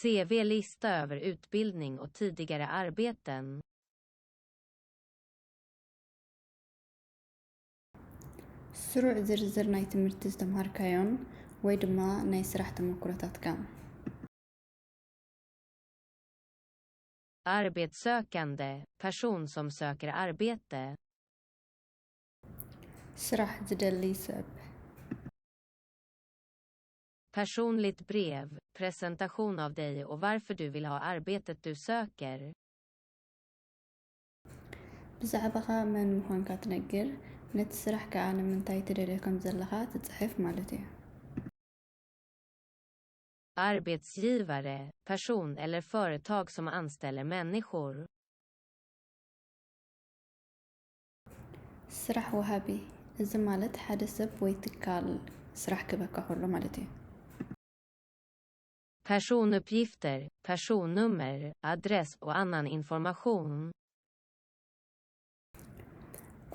CV-lista över utbildning och tidigare arbeten. ስሩዕ ዝርዝር ናይ ትምህርቲ ዝተምሃርካዮን ወይ ድማ ናይ ስራሕ ተመክሮታትካ Arbetssökande, person som söker arbete. ስራሕ ዝደሊ ሰብ Personligt brev, presentation av dig och varför du vill ha arbetet du söker. ብዛዕባኻ መን ምዃንካ ትነግር ነቲ ስራሕ ከዓ ንምንታይ ትደልዮ ከም ዘለኻ ትጽሕፍ ማለት እዩ Arbetsgivare, person eller företag som anställer människor. ስራሕ ወሃቢ እዚ ማለት ሓደ ሰብ ወይ ትካል ስራሕ ክበካ ከሎ ማለት እዩ Personuppgifter, personnummer, adress och annan information.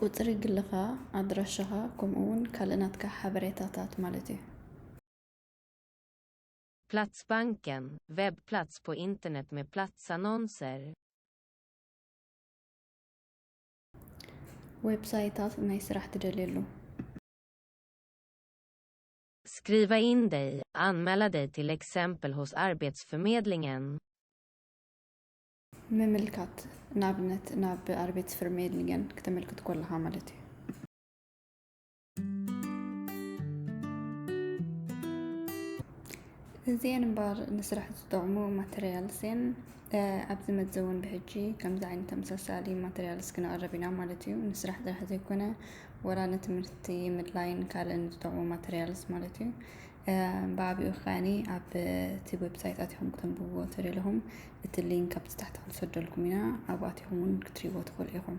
ቁፅሪ ግልኻ ኣድራሻኻ ከምኡውን ካልእናትካ ሓበሬታታት ማለት እዩ Platsbanken, webbplats på internet med platsannonser. ዌብሳይታት ናይ ስራሕ ትደልየሉ Skriva in dig, anmäla dig till exempel hos Arbetsförmedlingen. ምምልካት ንኣብነት ናብ ኣርቤትስፈርሜድሊንገን ክትምልክት ከለኻ ማለት እዩ እዚአን እምበር ንስራሕ ዝጠቕሙ ማተርያልስን ኣብዚ መዘውን ብሕጂ ከምዚ ዓይነት ተመሳሳሊ ማተርያልስ ክነቕርብ ኢና ማለት እዩ ንስራሕ ጥራሕ ዘይኮነ ወላ ንትምህርቲ ምድላይን ካልእን ዝጠቕሙ ማተርያልስ ማለት እዩ ብኣብኡ ኸዓኒ ኣብ እቲ ዌብሳይት ኣትኹም ክተንብብዎ ተደለኹም እቲ ሊንክ ኣብቲ ታሕቲ ክንሰደልኩም ኢና ኣብኡ ኣትኹም ክትሪእዎ ትኽእሉ ኢኹም